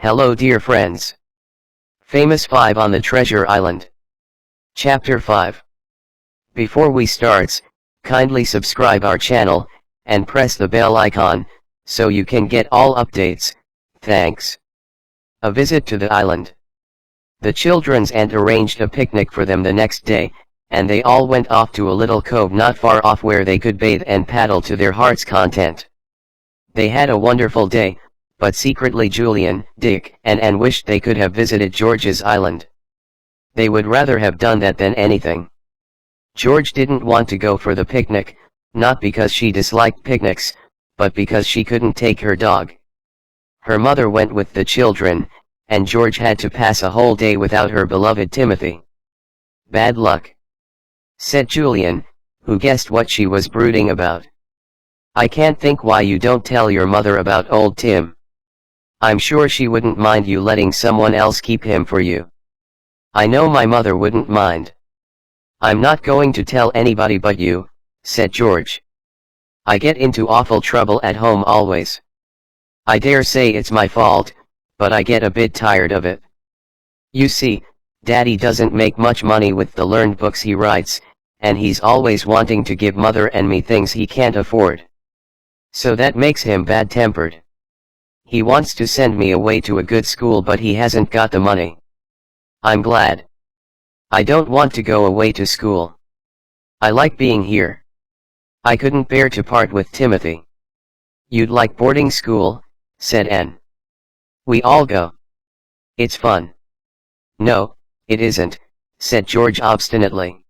Hello dear friends. Famous 5 on the Treasure Island. Chapter 5. Before we starts, kindly subscribe our channel, and press the bell icon, so you can get all updates, thanks. A visit to the island. The children's aunt arranged a picnic for them the next day, and they all went off to a little cove not far off where they could bathe and paddle to their heart's content. They had a wonderful day, but secretly Julian, Dick, and Anne wished they could have visited George's island. They would rather have done that than anything. George didn't want to go for the picnic, not because she disliked picnics, but because she couldn't take her dog. Her mother went with the children, and George had to pass a whole day without her beloved Timothy. Bad luck, said Julian, who guessed what she was brooding about. I can't think why you don't tell your mother about old Tim. I'm sure she wouldn't mind you letting someone else keep him for you. I know my mother wouldn't mind. I'm not going to tell anybody but you, said George. I get into awful trouble at home always. I dare say it's my fault, but I get a bit tired of it. You see, Daddy doesn't make much money with the learned books he writes, and he's always wanting to give Mother and me things he can't afford. So that makes him bad-tempered. He wants to send me away to a good school, but he hasn't got the money. I'm glad. I don't want to go away to school. I like being here. I couldn't bear to part with Timothy. You'd like boarding school, said Anne. We all go. It's fun. No, it isn't, said George obstinately.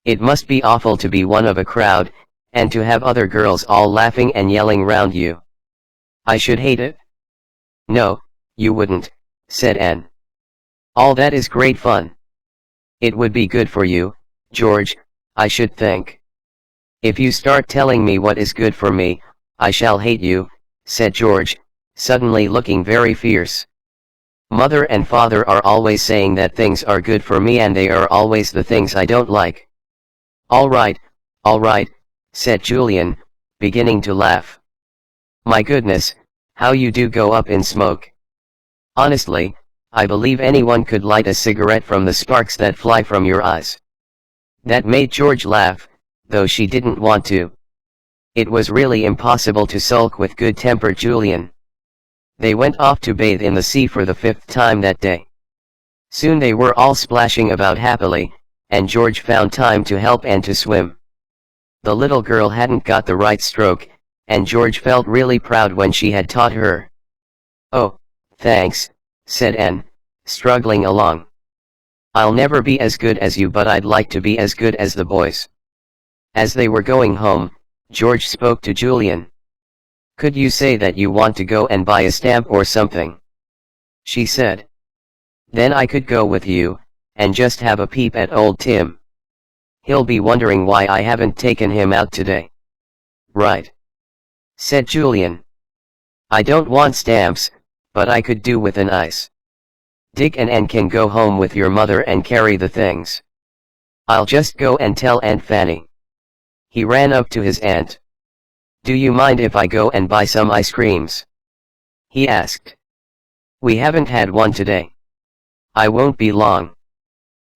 It must be awful to be one of a crowd, and to have other girls all laughing and yelling round you. I should hate it. No, you wouldn't, said Anne. All that is great fun. It would be good for you, George, I should think. If you start telling me what is good for me, I shall hate you, said George, suddenly looking very fierce. Mother and Father are always saying that things are good for me, and they are always the things I don't like. All right, said Julian, beginning to laugh. My goodness, how you do go up in smoke. Honestly, I believe anyone could light a cigarette from the sparks that fly from your eyes. That made George laugh, though she didn't want to. It was really impossible to sulk with good-tempered Julian. They went off to bathe in the sea for the 5th time that day. Soon they were all splashing about happily, and George found time to help Anne to swim. The little girl hadn't got the right stroke, and George felt really proud when she had taught her. Oh, thanks, said Anne, struggling along. I'll never be as good as you, but I'd like to be as good as the boys. As they were going home, George spoke to Julian. Could you say that you want to go and buy a stamp or something? She said. Then I could go with you, and just have a peep at old Tim. He'll be wondering why I haven't taken him out today. Right, said Julian. I don't want stamps, but I could do with an ice. Dick and Anne can go home with your mother and carry the things. I'll just go and tell Aunt Fanny. He ran up to his aunt. Do you mind if I go and buy some ice creams? He asked. We haven't had one today. I won't be long.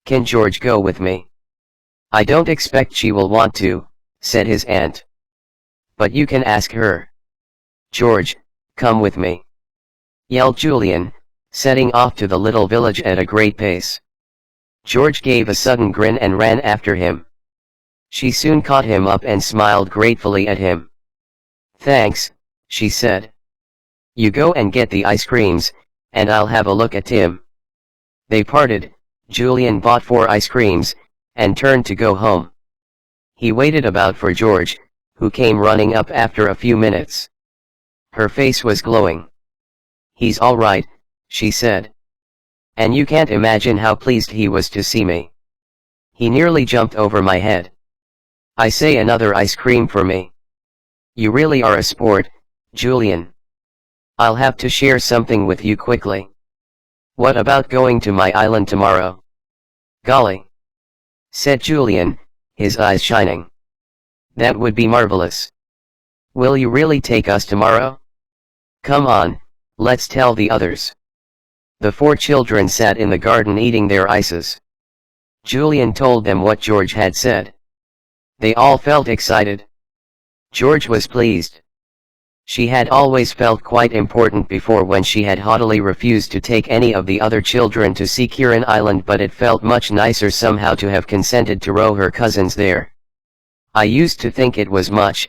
Can George go with me? I don't expect she will want to, said his aunt. But you can ask her. George, come with me, yelled Julian, setting off to the little village at a great pace. George gave a sudden grin and ran after him. She soon caught him up and smiled gratefully at him. Thanks, she said. You go and get the ice creams, and I'll have a look at Tim. They parted. Julian bought 4 ice creams, and turned to go home. He waited about for George, who came running up after a few minutes. Her face was glowing. He's all right, she said. And you can't imagine how pleased he was to see me. He nearly jumped over my head. I say, another ice cream for me. You really are a sport, Julian. I'll have to share something with you quickly. What about going to my island tomorrow? Golly, said Julian, his eyes shining. That would be marvelous. Will you really take us tomorrow? Come on, let's tell the others. The 4 children sat in the garden eating their ices. Julian told them what George had said. They all felt excited. George was pleased. She had always felt quite important before when she had haughtily refused to take any of the other children to see Kieran Island, but it felt much nicer somehow to have consented to row her cousins there. I used to think it was much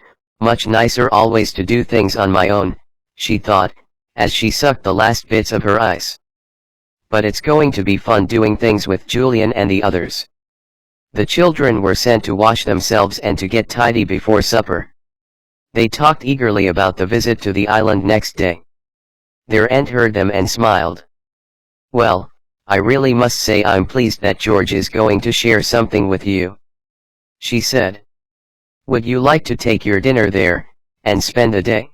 nicer always to do things on my own, she thought, as she sucked the last bits of her ice. But it's going to be fun doing things with Julian and the others. The children were sent to wash themselves and to get tidy before supper. They talked eagerly about the visit to the island next day. Their aunt heard them and smiled. "Well, I really must say I'm pleased that George is going to share something with you," she said. "Would you like to take your dinner there, and spend the day?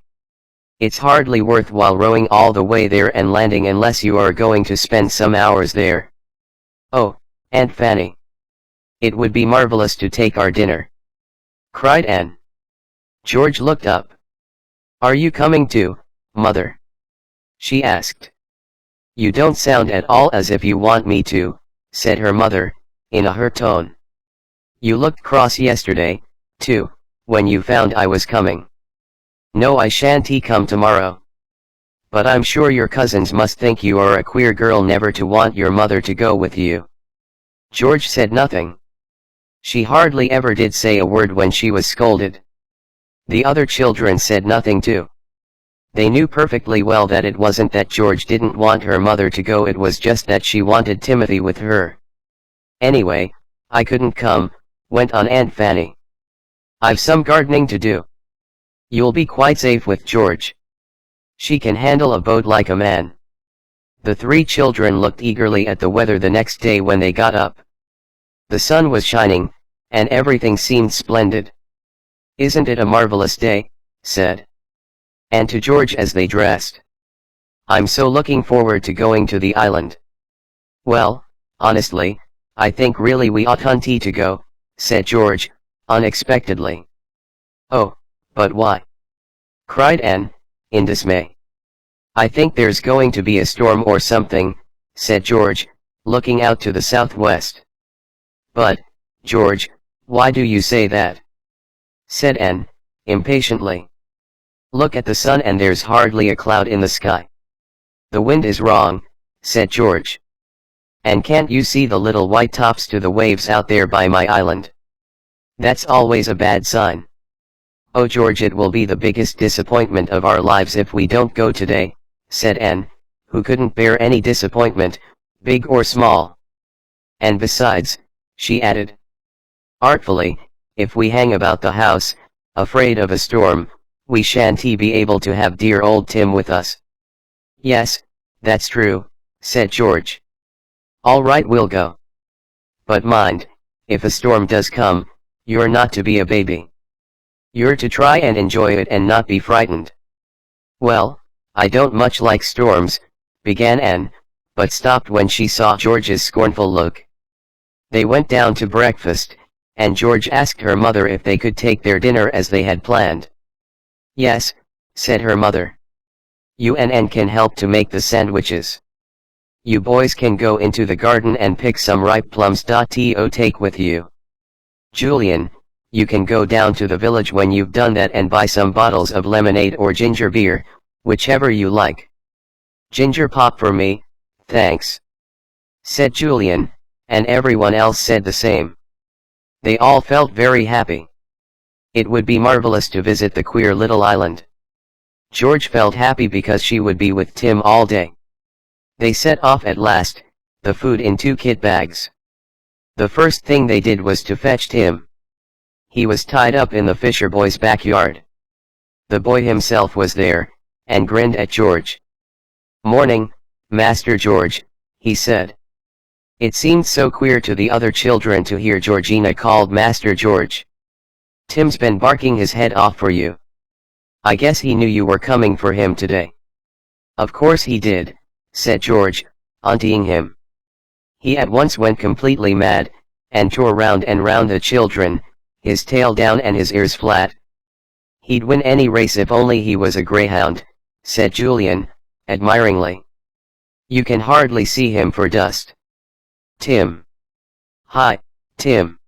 It's hardly worthwhile rowing all the way there and landing unless you are going to spend some hours there." "Oh, Aunt Fanny. It would be marvelous to take our dinner," cried Anne. George looked up. "Are you coming too, Mother?" she asked. "You don't sound at all as if you want me to," said her mother, in a hurt tone. "You looked cross yesterday, too, when you found I was coming." "No, I shan't come tomorrow. But I'm sure your cousins must think you are a queer girl never to want your mother to go with you." George said nothing. She hardly ever did say a word when she was scolded. The other children said nothing too. They knew perfectly well that it wasn't that George didn't want her mother to go, it was just that she wanted Timothy with her. "Anyway, I couldn't come," went on Aunt Fanny. "I've some gardening to do. You'll be quite safe with George. She can handle a boat like a man." The 3 children looked eagerly at the weather the next day when they got up. The sun was shining, and everything seemed splendid. "Isn't it a marvelous day?" said Anne to George as they dressed. "I'm so looking forward to going to the island." "Well, honestly, I think really we oughtn't to go," said George, unexpectedly. "Oh, but why?" cried Anne, in dismay. "I think there's going to be a storm or something," said George, looking out to the southwest. "But, George, why do you say that?" said Anne, impatiently. "Look at the sun and there's hardly a cloud in the sky." "The wind is wrong," said George. "And can't you see the little white tops to the waves out there by my island? That's always a bad sign." "Oh George, it will be the biggest disappointment of our lives if we don't go today," said Anne, who couldn't bear any disappointment, big or small. "And besides," she added artfully, "if we hang about the house, afraid of a storm, we shan't be able to have dear old Tim with us." "Yes, that's true," said George. "All right, we'll go. But mind, if a storm does come, you're not to be a baby. You're to try and enjoy it and not be frightened." "Well, I don't much like storms," began Anne, but stopped when she saw George's scornful look. They went down to breakfast, and George asked her mother if they could take their dinner as they had planned. "Yes," said her mother. "You and Anne can help to make the sandwiches. You boys can go into the garden and pick some ripe plums to take with you. Julian, you can go down to the village when you've done that and buy some bottles of lemonade or ginger beer, whichever you like." "Ginger pop for me, thanks," said Julian, and everyone else said the same. They all felt very happy. It would be marvelous to visit the queer little island. George felt happy because she would be with Tim all day. They set off at last, the food in 2 kit bags. The first thing they did was to fetch Tim. He was tied up in the Fisher boy's backyard. The boy himself was there, and grinned at George. "Morning, Master George," he said. It seemed so queer to the other children to hear Georgina called Master George. "Tim's been barking his head off for you. I guess he knew you were coming for him today." "Of course he did," said George, auntying him. He at once went completely mad, and tore round and round the children, his tail down and his ears flat. "He'd win any race if only he was a greyhound," said Julian, admiringly. You can hardly see him for dust. Tim. Hi, Tim.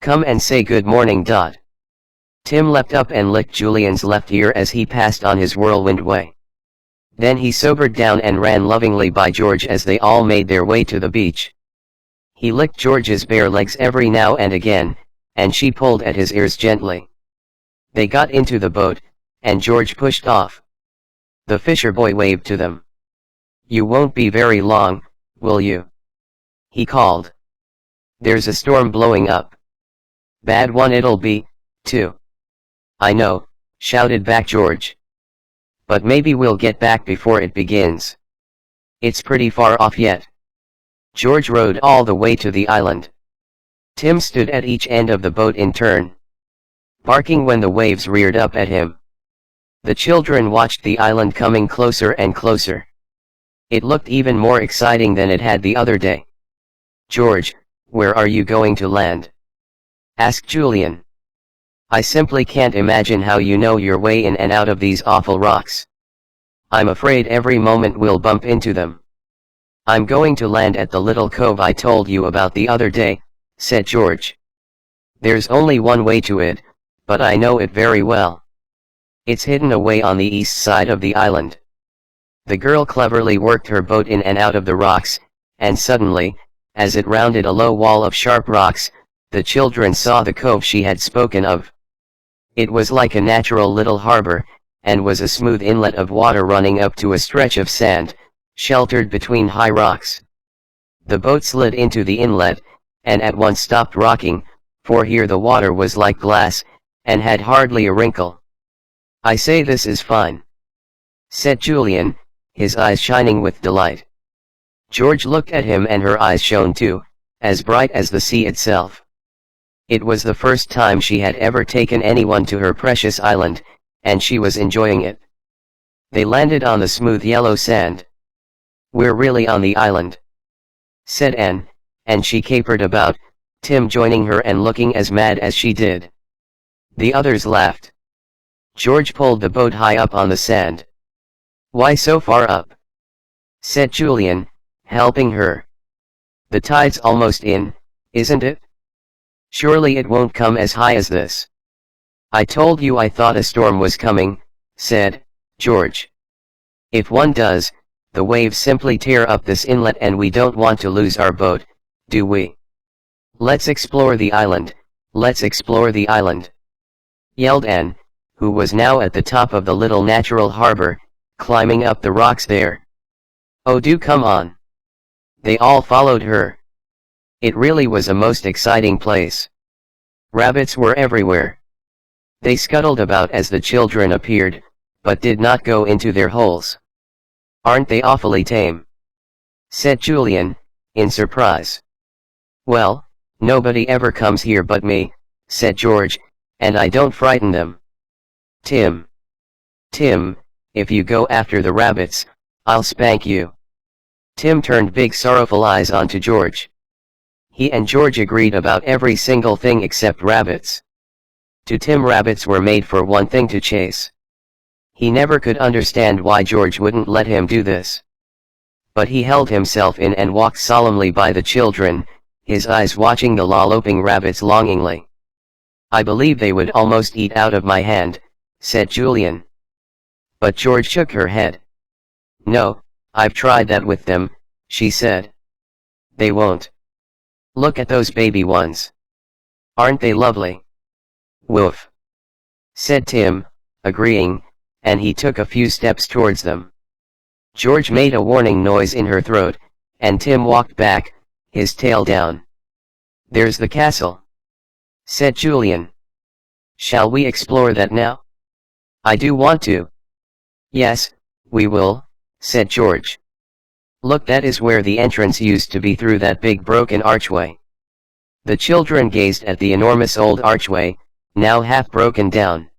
Come and say good morning. Tim leapt up and licked Julian's left ear as he passed on his whirlwind way. Then he sobered down and ran lovingly by George as they all made their way to the beach. He licked George's bare legs every now and again, and she pulled at his ears gently. They got into the boat, and George pushed off. The fisher boy waved to them. "You won't be very long, will you?" he called. "There's a storm blowing up. Bad one it'll be, too." "I know," shouted back George. "But maybe we'll get back before it begins. It's pretty far off yet." George rowed all the way to the island. Tim stood at each end of the boat in turn, barking when the waves reared up at him. The children watched the island coming closer and closer. It looked even more exciting than it had the other day. "George, where are you going to land?" asked Julian. "I simply can't imagine how you know your way in and out of these awful rocks. I'm afraid every moment we'll bump into them." "I'm going to land at the little cove I told you about the other day," said George. "There's only one way to it, but I know it very well. It's hidden away on the east side of the island." The girl cleverly worked her boat in and out of the rocks, and suddenly, as it rounded a low wall of sharp rocks, the children saw the cove she had spoken of. It was like a natural little harbor, and was a smooth inlet of water running up to a stretch of sand, sheltered between high rocks. The boat slid into the inlet, and at once stopped rocking, for here the water was like glass, and had hardly a wrinkle. "I say, this is fine," said Julian, his eyes shining with delight. George looked at him and her eyes shone too, as bright as the sea itself. It was the first time she had ever taken anyone to her precious island, and she was enjoying it. They landed on the smooth yellow sand. "We're really on the island," said Anne, and she capered about, Tim joining her and looking as mad as she did. The others laughed. George pulled the boat high up on the sand. "Why so far up?" said Julian, helping her. "The tide's almost in, isn't it? Surely it won't come as high as this." "I told you I thought a storm was coming," said George. "If one does, the waves simply tear up this inlet, and we don't want to lose our boat, do we? Let's explore the island, let's explore the island," yelled Anne, who was now at the top of the little natural harbor, climbing up the rocks there. "Oh, do come on." They all followed her. It really was a most exciting place. Rabbits were everywhere. They scuttled about as the children appeared, but did not go into their holes. "Aren't they awfully tame?" said Julian, in surprise. "Well, nobody ever comes here but me," said George, "and I don't frighten them." Tim, if you go after the rabbits, I'll spank you." Tim turned big sorrowful eyes onto George. He and George agreed about every single thing except rabbits. To Tim, rabbits were made for one thing: to chase. He never could understand why George wouldn't let him do this. But he held himself in and walked solemnly by the children, his eyes watching the lolloping rabbits longingly. "I believe they would almost eat out of my hand," said Julian. But George shook her head. "No, I've tried that with them," she said. "They won't. Look at those baby ones. Aren't they lovely?" "Woof," said Tim, agreeing, and he took a few steps towards them. George made a warning noise in her throat, and Tim walked back, his tail down. "There's the castle," said Julian. "Shall we explore that now?" "I do want to." "Yes, we will," said George. "Look, that is where the entrance used to be, through that big broken archway." The children gazed at the enormous old archway, now half broken down.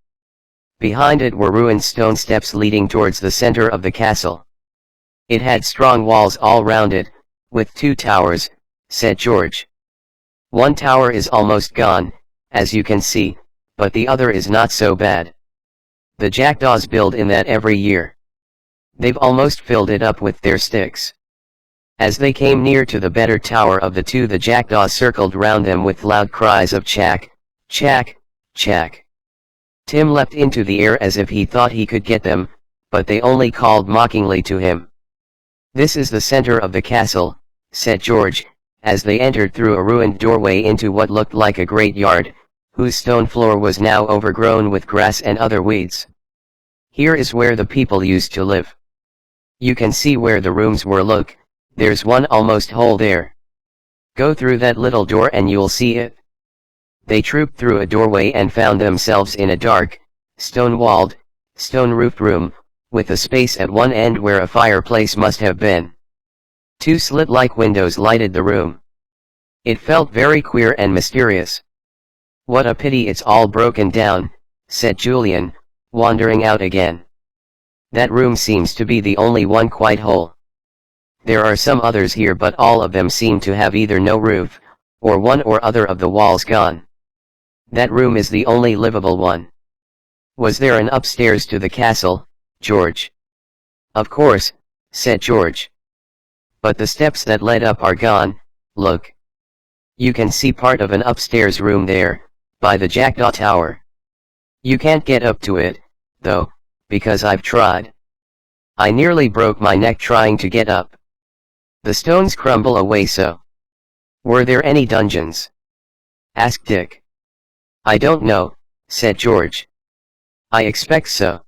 Behind it were ruined stone steps leading towards the center of the castle. "It had strong walls all round it, with 2 towers, said George. "One tower is almost gone, as you can see, but the other is not so bad. The jackdaws build in that every year." They've almost filled it up with their sticks. As they came near to the better tower of the two, the jackdaws circled round them with loud cries of chack, chack, chack. Tim leapt into the air as if he thought he could get them, but they only called mockingly to him. "This is the center of the castle," said George, as they entered through a ruined doorway into what looked like a great yard, whose stone floor was now overgrown with grass and other weeds. "Here is where the people used to live. You can see where the rooms were. Look, there's one almost whole there. Go through that little door and you'll see it." They trooped through a doorway and found themselves in a dark, stone-walled, stone-roofed room, with a space at one end where a fireplace must have been. Two slit-like windows lighted the room. It felt very queer and mysterious. "What a pity it's all broken down," said Julian, wandering out again. "That room seems to be the only one quite whole. There are some others here, but all of them seem to have either no roof, or one or other of the walls gone. That room is the only livable one." "Was there an upstairs to the castle, George?" "Of course," said George. "But the steps that led up are gone. Look. You can see part of an upstairs room there, by the Jackdaw Tower. You can't get up to it, though, because I've tried. I nearly broke my neck trying to get up. The stones crumble away so." "Were there any dungeons?" asked Dick. "I don't know," said George. "I expect so.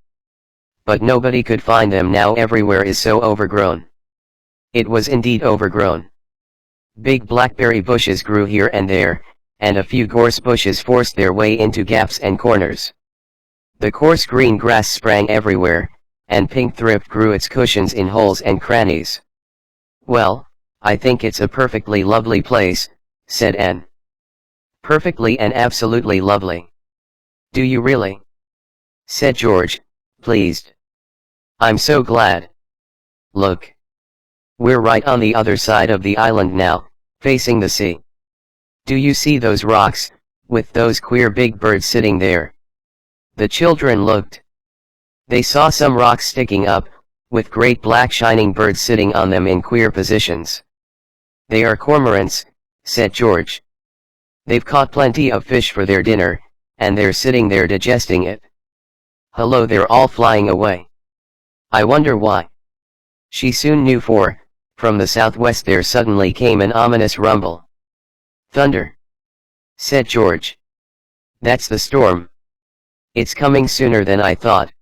But nobody could find them now. Everywhere is so overgrown." It was indeed overgrown. Big blackberry bushes grew here and there, and a few gorse bushes forced their way into gaps and corners. The coarse green grass sprang everywhere, and pink thrift grew its cushions in holes and crannies. "Well, I think it's a perfectly lovely place," said Anne. "Perfectly and absolutely lovely." "Do you really?" said George, pleased. "I'm so glad. Look. We're right on the other side of the island now, facing the sea. Do you see those rocks, with those queer big birds sitting there?" The children looked. They saw some rocks sticking up, with great black shining birds sitting on them in queer positions. "They are cormorants," said George. "They've caught plenty of fish for their dinner, and they're sitting there digesting it. Hello, they're all flying away. I wonder why." She soon knew, for, from the southwest there suddenly came an ominous rumble. "Thunder," said George. "That's the storm. It's coming sooner than I thought."